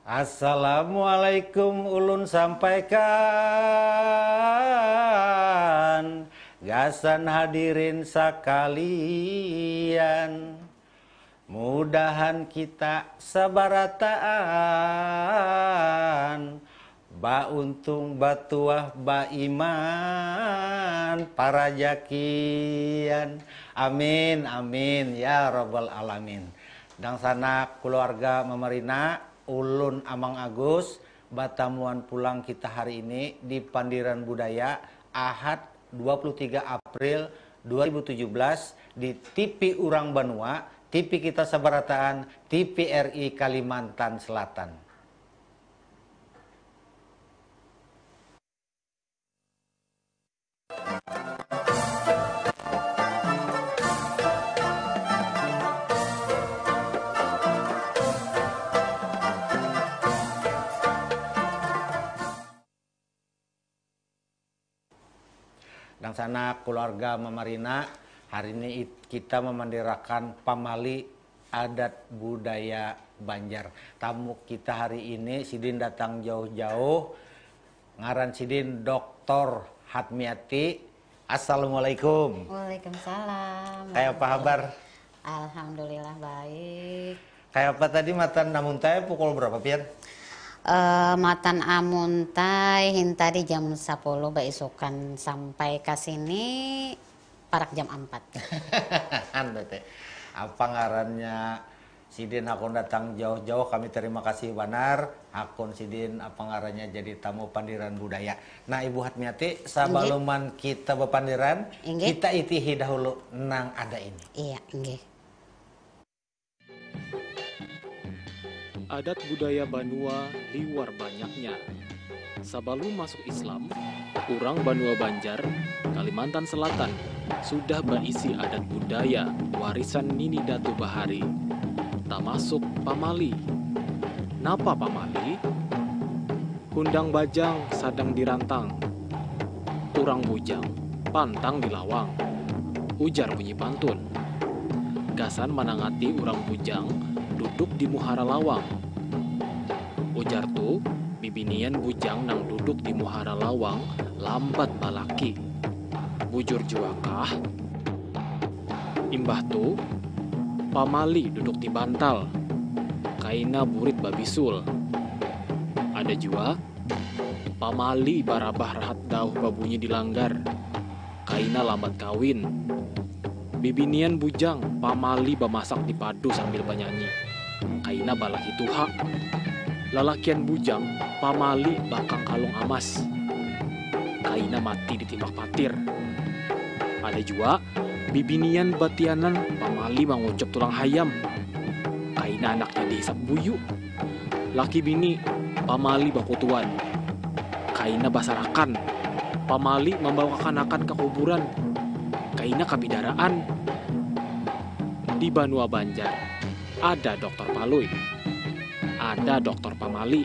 Assalamualaikum ulun sampaikan, gasan hadirin sekalian. Mudahan kita sabarataan, ba untung batuah ba iman para jakian. Amin amin ya rabbal alamin. Dan sana keluarga Mamarina, ulun Amang Agus, batamuan pulang kita hari ini di Pandiran Budaya Ahad 23 April 2017 di TV Urang Banua, TV kita sabarataan, TVRI Kalimantan Selatan. Dan sana keluarga Mamarina, hari ini kita memandirakan pamali adat budaya Banjar. Tamu kita hari ini Sidin datang jauh-jauh, ngaran Sidin Dr. Hatmiati. Assalamualaikum. Waalaikumsalam. Kayak apa kabar? Alhamdulillah baik. Kayak apa tadi matan namun teh pukul berapa pian? Matan amuntai hintari jam 10 baisukan sampai ke sini parak jam 4. Anda teh. Apa ngarannya Sidin hakun datang jauh-jauh, kami terima kasih banar. Hakun Sidin apa ngarannya jadi tamu Pandiran Budaya. Nah Ibu Hatmiati, sabaluman kita bepandiran, kita itihi dahulu nang ada ini. Iya, nggih. Adat budaya Banua liwar banyaknya. Sebelum masuk Islam, orang Banua Banjar, Kalimantan Selatan, sudah berisi adat budaya warisan Nini Datu Bahari. Tak masuk pamali. Napa pamali? Kundang bajang sadang dirantang. Urang bujang, pantang dilawang. Ujar bunyi pantun. Gasan manangati urang bujang, duduk di muhara lawang. Ujar tu, bibinian bujang nang duduk di muhara lawang, lambat balaki. Bujur juakah? Imbah tu, pamali duduk di bantal. Kaina burit babisul. Ada jua, pamali barabah rahat dauh babunyi dilanggar. Kaina lambat kawin. Bibinian bujang, pamali bamasak di padu sambil penyanyi. Kaina balaki tuha. Lalakian bujang, pamali bakang kalung amas. Kaina mati ditimbak patir. Ada jua, bibinian batianan, pamali mengucap tulang hayam. Kaina anaknya dihisap buyu. Laki bini, pamali bakutuan. Kaina basarakan, pamali membawa kanakan ke kuburan. Kaina kabidaraan. Di Banua Banjar, ada Dokter Paluy. Ada Dokter Pamali.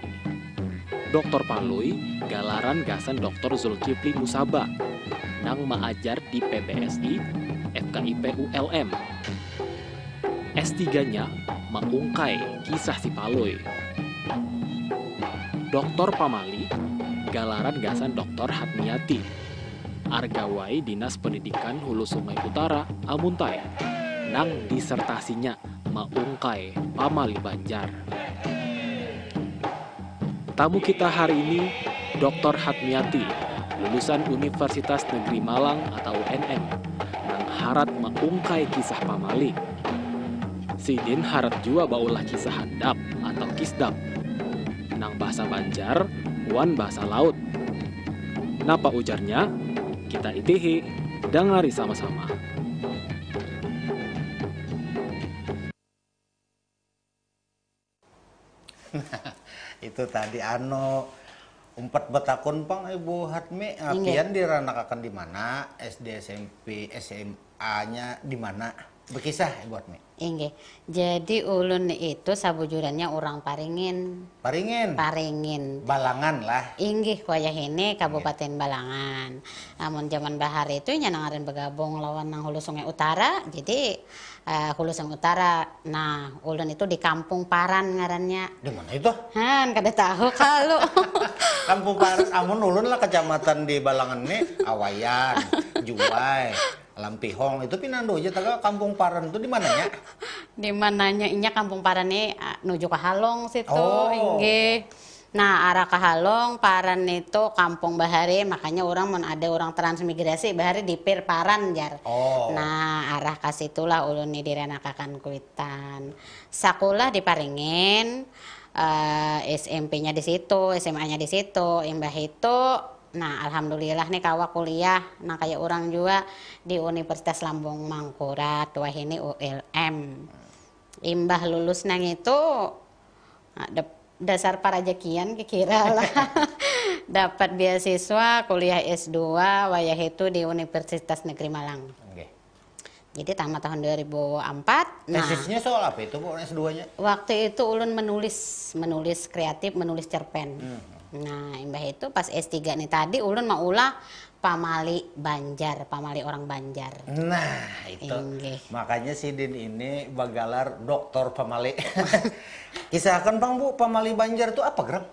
Dokter Paluy galaran gasan Dokter Zulkifli Musaba nang maajar di PBSI FKIP ULM. S3-nya mengungkai kisah si Paluy. Dokter Pamali galaran gasan Dokter Hatmiati, argawai Dinas Pendidikan Hulu Sungai Utara Amuntai, nang disertasinya mengungkai pamali Banjar. Tamu kita hari ini, Dr. Hatmiati, lulusan Universitas Negeri Malang atau UNM, nang harat mengungkai kisah pamali. Sidin harat jua baulah kisah handap atau kisdap. nang bahasa Banjar, wan bahasa laut. Napa ujarnya? Kita itihi, dengari sama-sama. Itu tadi umpat betakun pang Ibu Hatmi, pian diranakakan di mana, SD, SMP, SMA-nya di mana? Berkisah Ibu Hatmi. Inggih. Jadi ulun itu sabujurannya orang Paringin. Paringin. Balangan lah. Inggih wayah ini Kabupaten Balangan. Namun zaman bahar itu nyanangaran bergabung lawan nang Hulu Sungai Utara. Jadi Hulu Sungai Utara. Nah, ulun itu di Kampung Paran ngarannya. Di mana itu? Han, kada tahu kalau. Kampung Paran, amun ulun lah kecamatan di Balangan nih, Awayan, Juwai, Lampihong, itu pinando aja taga Kampung Paran itu di mananya? Di mananya inya Kampung Paran nih nuju ke Halong situ, Oh. inggih. Nah, arah ke Halong, Paran itu Kampung Bahari, makanya orang ada orang transmigrasi Bahari di Pir Paran jar. Oh. Nah, arah ke situlah ulun ni direnakakan kuitan. Sakulah di Paringin, SMP-nya di situ, SMA-nya di situ, imbah itu. Nah, alhamdulillah nih kawa kuliah, nah kayak orang juga di Universitas Lambung Mangkurat, wah ini ULM. Imbah lulus nang itu dasar parajakian kira lah. Dapat beasiswa kuliah S2 wayah itu di Universitas Negeri Malang. Okay. Jadi tamat tahun 2004. Tesisnya soal apa itu Bu S2-nya? Waktu itu ulun menulis kreatif, menulis cerpen. Nah, imbah itu pas S3 nih tadi ulun mau ulah pamali Banjar, pamali orang Banjar. Nah, itu. Inggih. Makanya si Din ini bagalar doktor pamali. Kisahkan Bang Bu, pamali Banjar itu apa, Grang?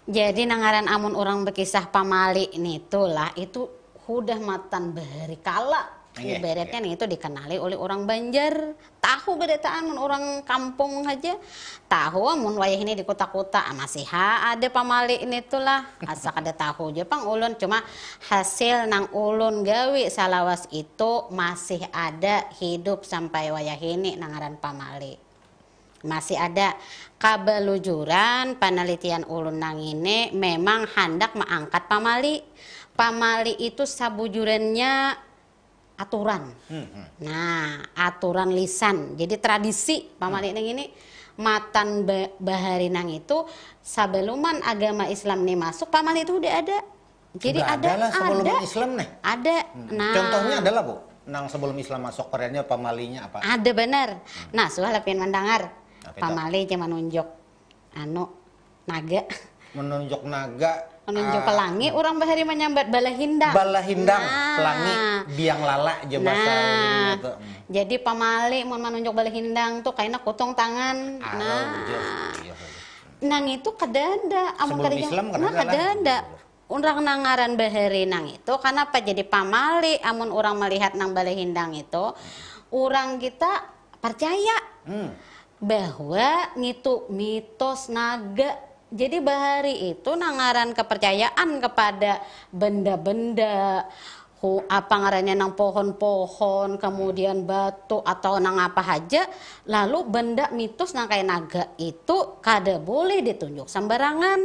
Jadi nangaran amun orang berkisah pamali nih itulah itu udah matan bahari kala. Iya, Ibaratnya nih itu dikenali oleh orang Banjar. Tahu gedetaan mun orang kampung aja. Tahu mun wayah ini di kota-kota masih ada pamali ini itulah. Asa kada tahu aja pang ulun cuma hasil nang ulun gawi salawas itu masih ada hidup sampai wayah ini nangaran pamali. Masih ada kabelujuran penelitian ulun nang ini memang hendak mengangkat pamali. Pamali itu sabujurannya aturan. Nah, aturan lisan. Jadi tradisi pamali nang ini matan bahari nang itu sabeluman agama Islam nih masuk pamali itu udah ada. Jadi Sudah ada lah sebelum ada. Islam nih. Ada. Nah, Contohnya adalah Bu, nang sebelum Islam masuk kerennya pamalinya apa? ada benar. Nah, soal lapian mandangar. Apa itu? Pamali cuma nunjuk naga. Menunjuk naga. Menunjuk pelangi, orang bahari menyambat bala hindang. Bala hindang, Nah. pelangi, biang lala aja bahasa Nah, itu. jadi pamali mau menunjuk bala hindang tuh kayaknya kutung tangan. Bujur. Nang itu kadada. Sebelum Islam kadada lah. kadada. Orang nangaran bahari nang itu kenapa jadi pamali? Amun orang melihat nang bala hindang itu, orang kita percaya bahwa ngitu mitos naga. Jadi bahari itu nangaran kepercayaan kepada benda-benda, apa ngarannya nang pohon-pohon, kemudian batu atau nang apa aja. Lalu benda mitos nang kayak naga itu kada boleh ditunjuk sembarangan.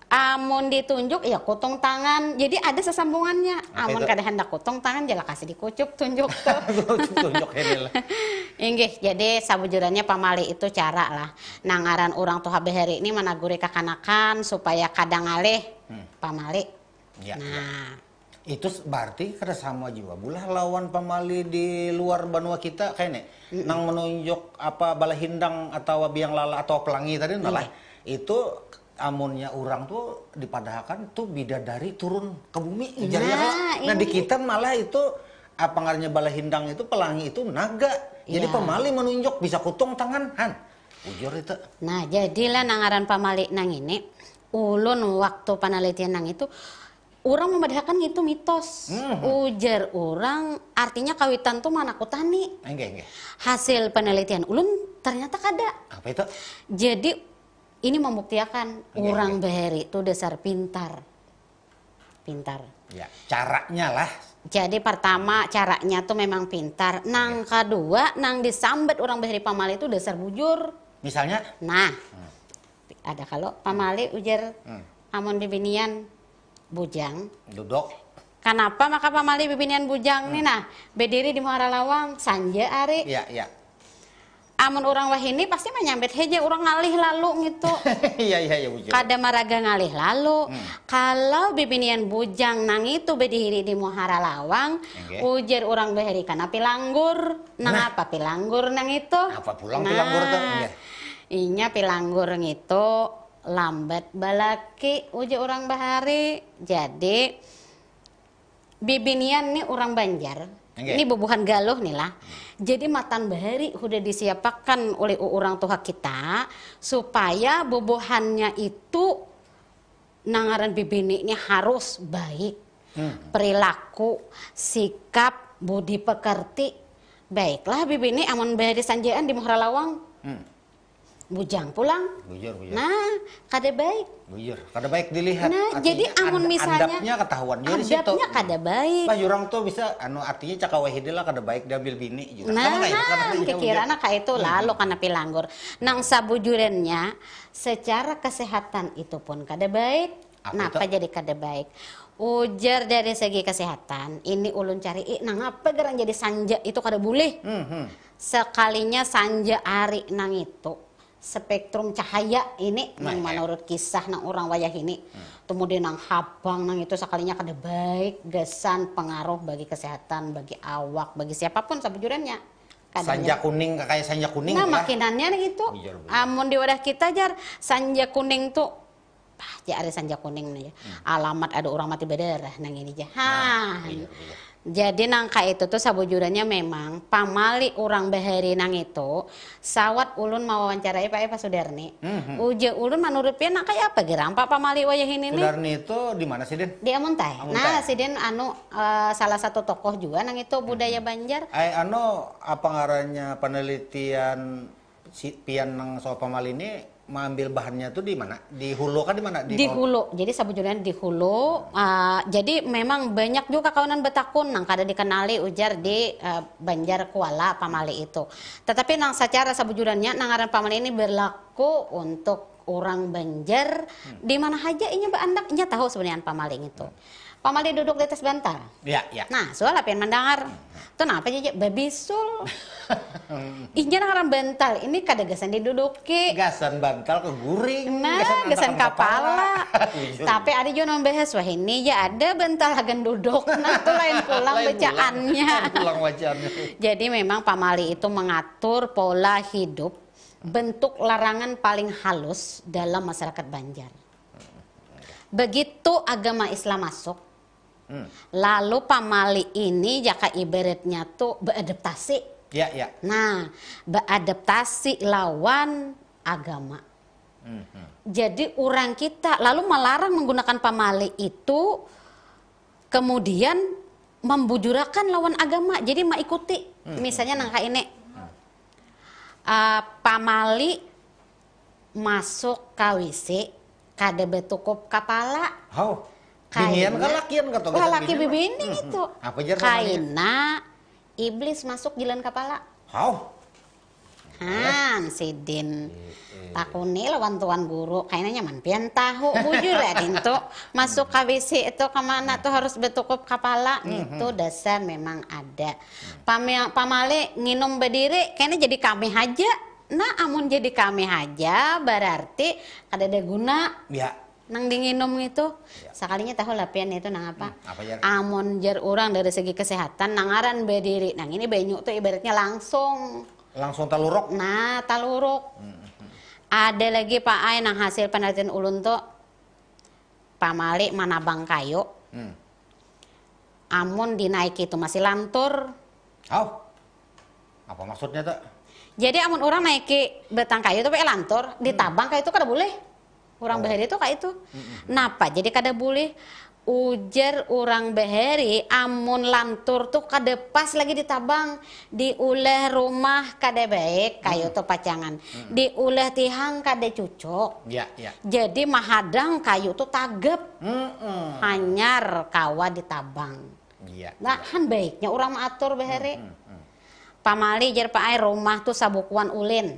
Amun ditunjuk ya kutung tangan. Jadi ada sesambungannya. Amun kada hendak kutung tangan jala kasih dikucup tunjuk tuh. Tunjuk ini lah. Inggih, jadi sabujurannya pamali itu cara lah. Nangaran orang tuh habehari ini menaguri kakanakan supaya kadang alih pamali. Ya, Nah, itu berarti kada sama juga. Bulah lawan pamali di luar benua kita kayaknya. Nang menunjuk apa bala hindang atau biang lala atau pelangi tadi nalah. Itu amunnya orang tuh dipadahkan tuh bidadari turun ke bumi. Nah, di kita malah itu apa ngarannya bala hindang itu pelangi itu naga. Jadi pamali menunjuk bisa kutung tangan han. Ujur itu. nah jadilah nangaran pamali nang ini ulun waktu penelitian nang itu orang memadahkan itu mitos. Ujar orang artinya kawitan tuh manakutani. Enggak. Hasil penelitian ulun ternyata kada. Apa itu? Jadi ini membuktikan orang bahari itu dasar pintar. Ya, caranya lah. Jadi pertama caranya tuh memang pintar. Nang kedua nang disambat orang bahari pamali itu dasar bujur. Misalnya? Nah, Ada kalau pamali ujar amun bibinian bujang. Duduk. Kenapa maka pamali bibinian bujang nih nah berdiri di Muara Lawang sanja ari. Iya, iya. Amun orang wahini pasti menyambet heja orang ngalih lalu gitu. Iya, iya, iya, bujang. Kada maraga ngalih lalu. Kalau bibinian bujang nang itu berdiri di Muara Lawang, ujar orang beheri kana pilanggur. Nang apa pilanggur nang itu? Apa pulang pilanggur tuh? Iya. Inya pilanggur itu lambat balaki ujar orang bahari. Jadi bibinian nih orang Banjar. Ini bubuhan galuh nih lah. Jadi matan bahari udah disiapkan oleh orang tua kita supaya bubuhannya itu nangaran bibini ini harus baik, perilaku, sikap, budi pekerti. Baiklah bibini amun bahari sanjaan di Muara Lawang. Bujang pulang. Bujur. Nah, kada baik. Bujur, kada baik dilihat. Nah, artinya jadi amun misalnya adabnya ketahuan jadi situ. adabnya kada baik. Bah, jurang tuh bisa artinya cakawe hidila kada baik diambil bini juga. Nah, kekirana kayak itu lalu karena pilanggur. Nang sabujurennya secara kesehatan itu pun kada baik. Kenapa jadi kada baik? Ujar dari segi kesehatan, ini ulun cari nang apa gerang jadi sanja itu kada boleh. Sekalinya sanja ari nang itu spektrum cahaya ini nang menurut kisah nang orang wayah ini. Kemudian nang habang nang itu sekalinya kada baik, gesan pengaruh bagi kesehatan, bagi awak, bagi siapapun sabujurannya. Sanja kuning kayak sanja kuning. Nah, makinannya nih itu. Amun di wadah kita jar sanja kuning tuh ya ada sanja kuning nih. Alamat ada orang mati berdarah nang ini aja. Jadi nangka itu tuh sabujurannya memang pamali orang bahari nang itu sawat ulun mau wawancarai Pak Sudarni. Uja ulun menurut pian kayak apa gerang Pak pamali wayah ini nih. Sudarni itu di mana sih, Den? Di Amuntai. Nah, si Den salah satu tokoh juga nang itu budaya Banjar. Apa ngarannya penelitian si pian nang soal pamali ini mengambil bahannya tuh di mana? Di hulu kan di mana? Di hulu. Jadi sabujurnya di hulu. Jadi memang banyak juga kawanan betakun nang kada dikenali ujar di Banjar Kuala pamali itu. Tetapi nang secara sabujurannya nang ngaran pamali ini berlaku untuk orang Banjar di mana aja inya beandak inya tahu sebenarnya pamali itu. Pamali duduk di atas bantal. Iya, iya. Nah, soal apa yang mendengar? Itu kenapa aja babisul? Inya ngaran bantal ini kada gasan diduduki. Gasan bantal ke guring. Nah, gasan kepala. Tapi ada juga nang bahas wah ini ya ada bantal hagan duduk. Nah, itu lain pulang bacaannya. Pulang bacaannya. Jadi memang pamali itu mengatur pola hidup, bentuk larangan paling halus dalam masyarakat Banjar. Begitu agama Islam masuk, lalu pamali ini jaka ibaratnya tuh beradaptasi. Ya, ya. Nah, beradaptasi lawan agama. Jadi orang kita lalu melarang menggunakan pamali itu, kemudian membujurakan lawan agama. Jadi mengikuti. Misalnya nangka ini, pamali masuk ke WC, kada betukup kepala. Binian kan lakian kata laki bibini itu. Apa jar kaina iblis masuk jalan kepala. Si Din takuni lawan tuan guru kayaknya nyaman pian tahu bujur ya Dinto masuk KWC itu kemana tuh harus betukup kepala itu dasar memang ada. Pamali nginum berdiri kayaknya jadi kami aja. Nah amun jadi kami aja berarti kada ada guna. Ya. Nang dinginum itu sekalinya tahu lapian itu nang apa? Jar? Amun jar orang dari segi kesehatan nangaran berdiri. Nang ini banyu tuh ibaratnya langsung taluruk. Nah, taluruk. Ada lagi Pak Ai nang hasil penelitian ulun tuh pamali manabang kayu. Amun dinaiki itu masih lantur. Apa maksudnya tuh? Jadi amun orang naiki batang kayu itu pakai lantur, ditabang kayu itu kada boleh. Orang bahari itu kayak itu. Napa? Jadi kada boleh ujar orang bahari amun lantur tuh kada pas lagi ditabang. Diulah rumah kada baik kayu tuh pacangan. Diulah tihang kada cucuk. Ya, ya. Jadi mahadang kayu tuh tagap. Hanyar kawa ditabang. Ya, nah kan baiknya orang maatur bahari. Pamali jar Pak Ai rumah tuh sabukuan ulin.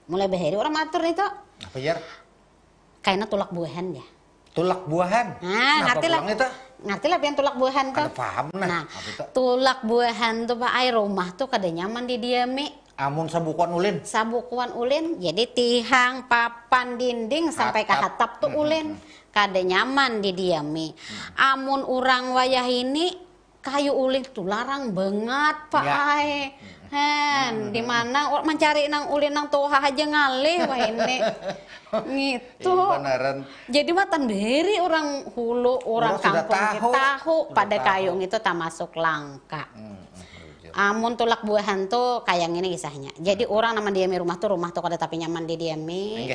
Mulai bahari orang maatur itu. Apa jar? Kayaknya tulak buahan ya. Tulak buahan. Nah, ngerti lah. Ngerti lah pian tulak buahan tuh. Ada paham nah. Nah, tulak buahan tuh Pak ai rumah tuh kada nyaman di diami. Amun sabukuan ulin. Sabukuan ulin, jadi tihang, papan, dinding sampai ke hatap tuh ulin. Kada nyaman di diami. Amun urang wayah ini kayu ulin tuh larang banget Pak ai. Di mana mencari nang ulin nang toha aja ngalih wah ini. Gitu. Jadi matan beri orang hulu, orang kampung tahu pada kayung itu tak masuk langka. Amun tulak buahan tuh kayak gini kisahnya. Jadi orang nama diami rumah tuh kada tapi nyaman di diami.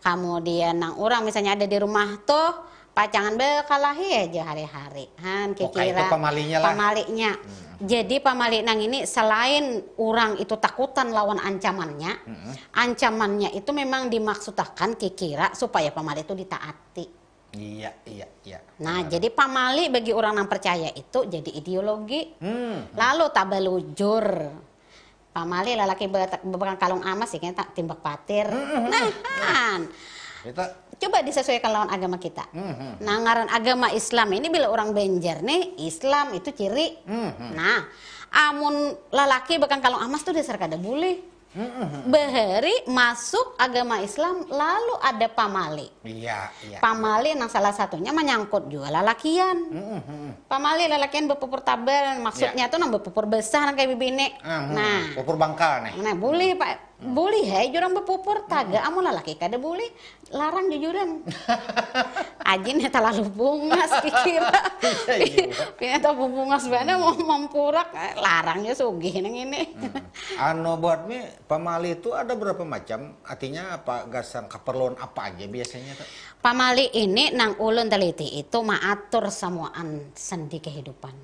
Kemudian nang orang misalnya ada di rumah tuh pacangan bekalahi aja hari-hari. Kira pamalinya. Jadi pamali nang ini selain orang itu takutan lawan ancamannya, ancamannya itu memang dimaksudkan kira supaya pamali itu ditaati. Iya. Nah, jadi pamali bagi orang yang percaya itu jadi ideologi. Lalu tabalujur. Pamali lalaki beberang kalung amas sih kan timbak patir. Coba disesuaikan lawan agama kita. Nah, ngaran agama Islam ini bila orang Banjar nih, Islam itu ciri. Nah, amun lalaki bekang kalung amas tuh dasar kada boleh. Bahari masuk agama Islam lalu ada pamali. Iya. Pamali yang salah satunya menyangkut juga lalakian. Pamali lalakian berpupur tabar maksudnya tuh nang berpupur besar kayak bibine. Nah, pupur bangkal nih. Nah, boleh Pak. Boleh jurang berpupur taga amun lalaki kada boleh. Larang jujuran. Ajin eta lalu bungas kira. Pinata bungas bana mau mempurak larangnya sugih nang ini. Anu buat mi pamali itu ada berapa macam? Artinya apa gasan keperluan apa aja biasanya tuh? Pamali ini nang ulun teliti itu maatur semuaan sendi kehidupan.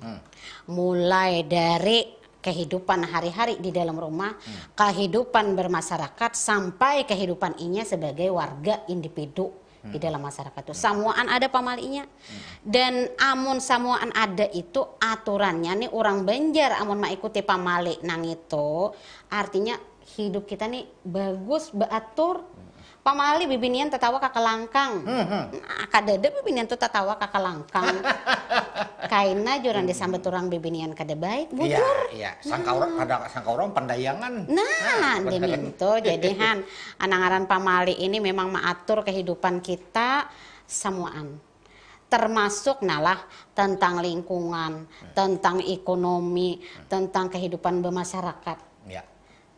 Mulai dari kehidupan hari-hari di dalam rumah, kehidupan bermasyarakat sampai kehidupan inya sebagai warga individu di dalam masyarakat itu. Samuaan ada pamalinya. Dan amun samuaan ada itu aturannya nih orang Banjar amun mengikuti pamali nang itu artinya hidup kita nih bagus beatur. Pamali bibinian tetawa kakelangkang. Kadada bibinian tuh tetawa kakelangkang. Kaina juran disambet orang bibinian kada baik bujur. Iya. Sangka orang pandayangan. Nah, demi itu jadi anangaran pamali ini memang mengatur kehidupan kita semuaan. Termasuk nalah tentang lingkungan, tentang ekonomi, tentang kehidupan bermasyarakat. Ya.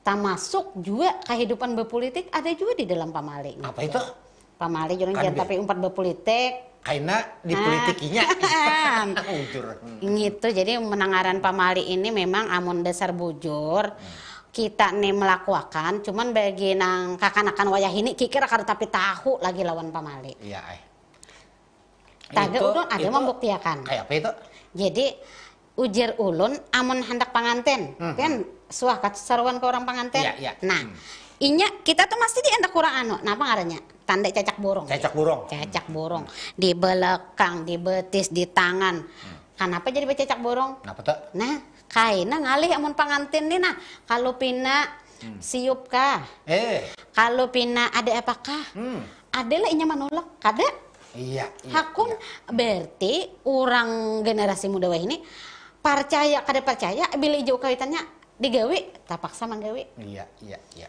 Termasuk juga kehidupan berpolitik ada juga di dalam pamali. Apa itu? Pamali juran kan tapi umpat berpolitik. Kaina di politikinya. Gitu. Jadi menangaran pamali ini memang amun dasar bujur. Kita nih melakukan, cuman bagi nang kakanakan wayah ini kikira kada tapi tahu lagi lawan pamali. Iya. Taga ulun ada membuktiakan. Kayak apa itu? Jadi ujar ulun amun hendak panganten, kan suah sarwan ke orang panganten. Iya. Nah, inya kita tuh masih diendak kurang anu, napa ngarannya? Tanda cacak burung. Cacak burung. Di belakang, di betis, di tangan. Kenapa jadi cacak burung? Kenapa tuh? Nah, kaina ngalih amun panganten nih nah. Kalau pina siup kah? Kalau pina ada apakah? Adalah inya manolak, kada? Iya. Hakun berarti orang generasi muda wah ini percaya kada percaya bila ijo kawitannya digawe tapaksa manggawe. Iya.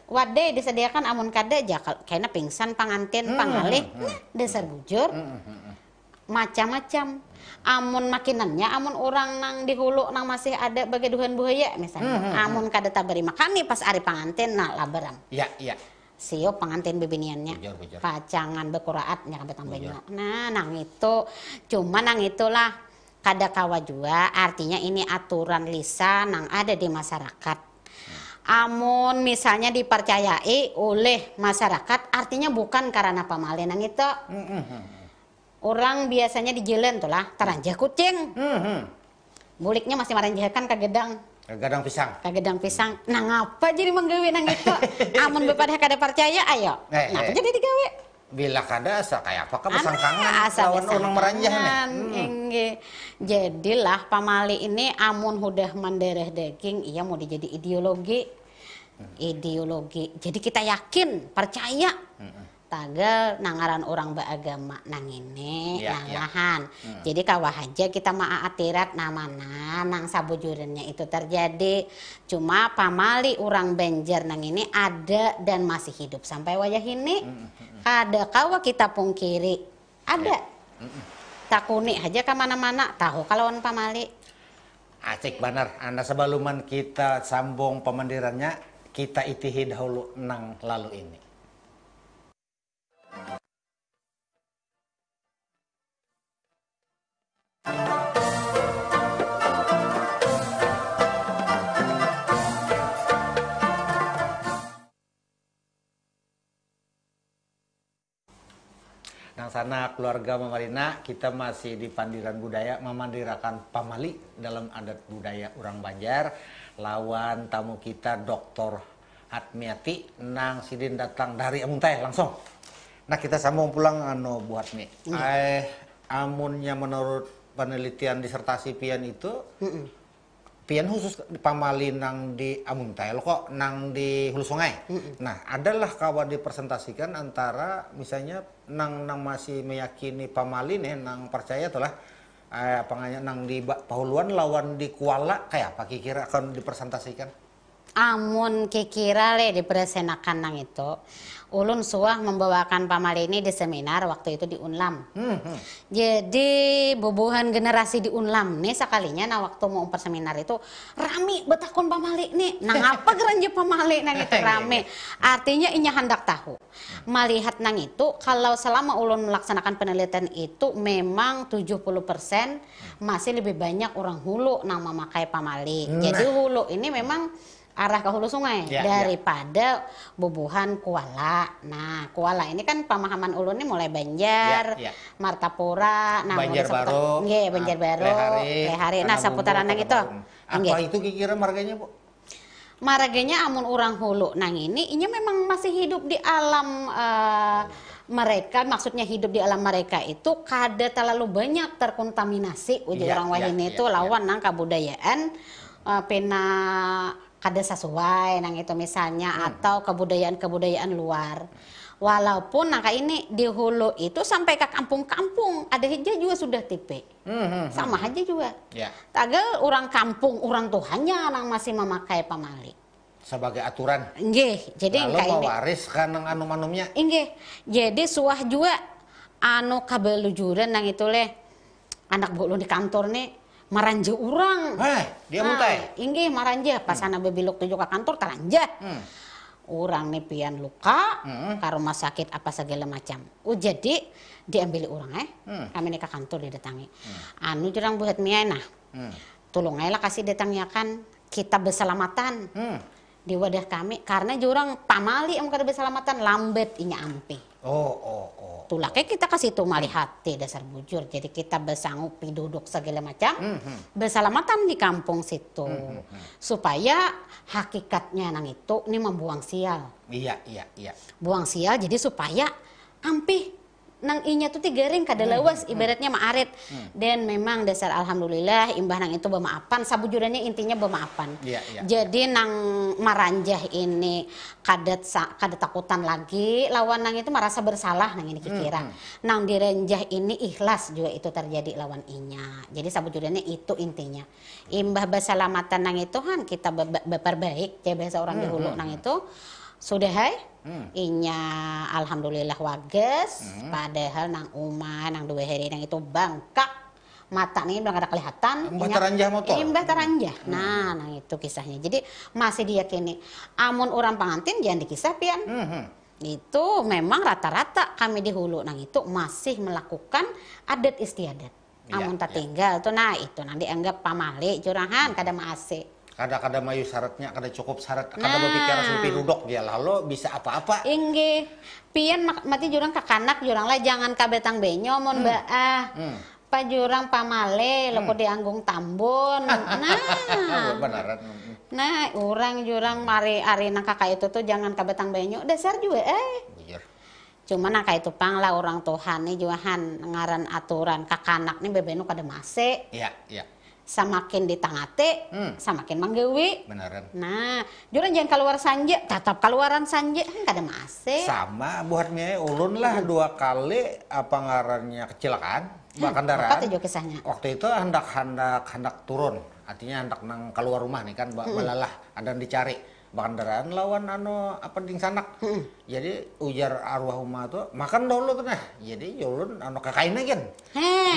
Wade disediakan amun kada jakal kayaknya pingsan panganten pangalih dasar bujur. Macam-macam. Amun makinannya amun orang nang di hulu nang masih ada bagai duhan buaya misalnya. Amun kada tabari makan nih pas ari panganten nah labaram. Iya. Sio pengantin bibiniannya Bujur. pacangan bekuraat nya kabeh tambahnya. Nah, nang itu cuma nang itulah kada kawa juga artinya ini aturan lisan nang ada di masyarakat. Amun misalnya dipercayai oleh masyarakat artinya bukan karena pamali nang itu. Orang biasanya di jalan tuh lah taranjah kucing. Buliknya masih maranjahkan ke gedang. Kagedang pisang. Nah ngapa jadi menggawe nang itu? Amun bepadah kada percaya ayo. Ngapa jadi digawe? Bila kada asa kayak apa besangkangan lawan orang meranjah nih. Jadilah pamali ini amun udah mendarah daging iya mau dijadi ideologi. Ideologi. Jadi kita yakin, percaya. tagal nangaran orang beragama nang ini Ya, nang ya. lahan. Jadi kawah aja kita maatirat namana nang sabujurannya itu terjadi. Cuma pamali orang Banjar nang ini ada dan masih hidup sampai wayah ini. Ada kawah kita pungkiri. Ada. Takuni aja kemana-mana tahu kalau pamali. Acik benar. Anda sebaluman kita sambung pemandirannya, kita itihi dahulu nang lalu ini. Nang sana keluarga Mamalina, kita masih di Pandiran Budaya memandirakan pamali dalam adat budaya orang Banjar. Lawan tamu kita Dr. Hatmiati nang sidin datang dari Amuntai langsung. Nah kita sambung pulang Bu Hatmi. Amunnya menurut penelitian disertasi pian itu, pian khusus pamali nang di Amuntai lo kok nang di Hulu Sungai. Nah, adalah kawan dipresentasikan antara misalnya nang masih meyakini pamali nih nang percaya tuh lah apanganya nang di Pahuluan lawan di Kuala kayak apa kira akan dipresentasikan? Amun kikira le dipresentakan nang itu. Ulun suah membawakan pamali ini di seminar waktu itu di Unlam. Jadi bubuhan generasi di Unlam nih sekalinya nah waktu mau perseminar itu rame betakon pamali nih. Nah ngapa geranja pamali nang itu rame? Artinya inya hendak tahu. Melihat nang itu kalau selama ulun melaksanakan penelitian itu memang 70% masih lebih banyak orang hulu nang memakai pamali. Jadi hulu ini memang arah ke hulu sungai daripada bubuhan Kuala. Nah, Kuala ini kan pemahaman ulun ini mulai Banjar, Martapura, nah Banjar Baru, Banjar Baru, Lehari. Nah, seputaran nang itu. Apa itu kira marganya, Bu? Marganya amun orang hulu nang ini memang masih hidup di alam mereka, maksudnya hidup di alam mereka itu kada terlalu banyak terkontaminasi orang wahini itu lawan nang kabudayaan pena kada sesuai nang itu misalnya atau kebudayaan luar. Walaupun nangka ini di hulu itu sampai ke kampung-kampung ada aja juga sudah tipe. Sama aja juga. Tagal orang kampung orang tuhannya nang masih memakai pamali. Sebagai aturan. Nggih, jadi lalu mewaris kan nang anum-anumnya. Nggih. Jadi suah juga anu kabelujuran nang itu leh anak ulun di kantor nih maranja urang. Dia muntai. Inggih maranja pas ana bebiluk tuju ka kantor taranja. Urang nih pian luka ke rumah sakit apa segala macam. Jadi diambil urang kami nih ke kantor didatangi. Anu jurang buat miana. Tolong lah kasih datangnya kan kita berselamatan. Di wadah kami karena jurang pamali am kada berselamatan lambat inya ampe. Tulah kayak kita kasih tuh mali hati dasar bujur. Jadi kita bersanggup duduk segala macam. Berselamatan di kampung situ. Supaya hakikatnya nang itu ini membuang sial. Iya. Buang sial jadi supaya ampe nang inya tuh tigaring kada lawas ibaratnya maarit. Dan memang dasar alhamdulillah imbah nang itu bemaafan sabujurannya intinya bemaafan. Jadi nang maranjah ini kada takutan lagi lawan nang itu merasa bersalah nang ini kikira. Nang direnjah ini ikhlas juga itu terjadi lawan inya. Jadi sabujurannya itu intinya. Imbah berselamatan nang itu han kita berperbaik ya bahasa orang di hulu nang itu sudah inya alhamdulillah wages padahal nang umah nang 2 hari nang itu bangkak mata nih belum ada kelihatan imbah taranjah motor imbah taranjah nang itu kisahnya jadi masih diyakini amun orang pengantin jangan dikisah pian itu memang rata-rata kami di hulu nang itu masih melakukan adat istiadat amun tak tinggal tuh nah itu nang dianggap pamali curahan kada maase. Kada mayu syaratnya, kada cukup syarat, kada berpikiran sampai duduk dia lalu bisa apa-apa. Inggih, pian mati jurang kakanak jurang lah jangan kabetang benyo mon baah. Pa jurang pamale loko dianggung tambun. Nah. Benaran. Nah, orang jurang mari ari nang kakak itu tuh jangan kabetang benyo dasar juga Cuma nang itu pang lah orang Tuhan nih juahan ngaran aturan kakanak nih bebenu kada mase. Iya. samakin di tangate, samakin manggewi. Beneran. Nah, juran jangan keluar sanje, tetap keluaran sanje, kan kada mase. Sama buat mie ulun lah 2 kali apa ngarannya kecelakaan kendaraan. Apa tuh kisahnya? Waktu itu hendak turun, artinya hendak nang keluar rumah nih kan balalah ada yang dicari kendaraan lawan apa ding sanak. Jadi ujar arwah umah tuh makan dulu tuh nah. Jadi ulun kakain aja.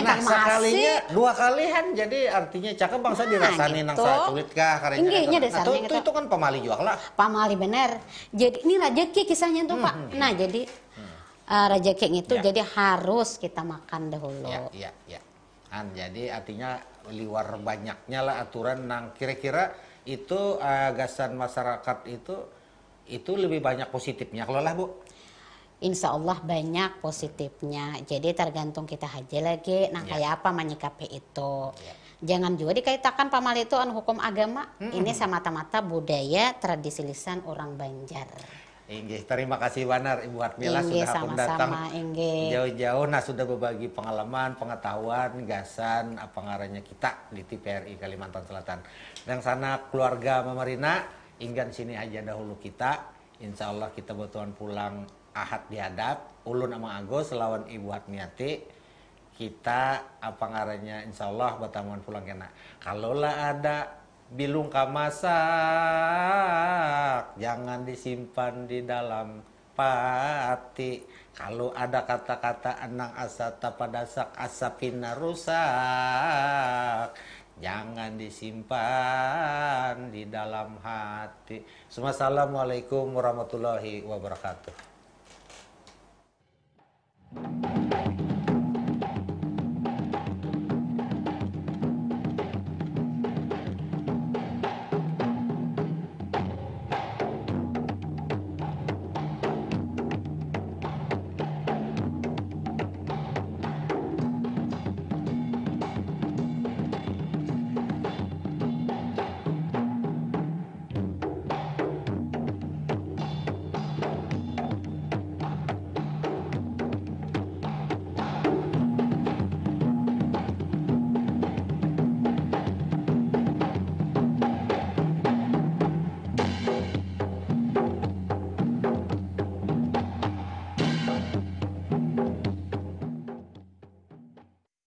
Nah sekalinya 2 kalian jadi artinya cakep bangsa dirasani nang sa kulit kah karena itu kan pamali juga lah. Pamali bener. Jadi ini rezeki kisahnya tuh Pak. Nah jadi rezeki itu jadi harus kita makan dahulu. Iya. Jadi artinya liwar banyaknya lah aturan nang kira-kira itu gasan masyarakat itu lebih banyak positifnya kalau lah Bu. Insya Allah banyak positifnya. Jadi tergantung kita aja lagi. Nah kayak apa menyikapi itu. Jangan juga dikaitakan pamali itu hukum agama. Ini semata-mata budaya tradisi lisan orang Banjar. Inggih, terima kasih Banar Ibu Hatmila sudah datang jauh-jauh. Nah sudah berbagi pengalaman, pengetahuan, gasan apa ngarannya kita di TVRI Kalimantan Selatan. Yang sana keluarga Mama Rina, inggan sini aja dahulu kita. Insya Allah kita batuan pulang Ahad dihadap. Ulun sama Agus lawan Ibu Hatmiati. Kita apa ngarannya Insya Allah batamuan pulang kena. Kalaulah ada bilung kamasak, jangan disimpan di dalam pati. Kalau ada kata-kata enang asata padasak asapina rusak, jangan disimpan di dalam hati. Assalamualaikum warahmatullahi wabarakatuh.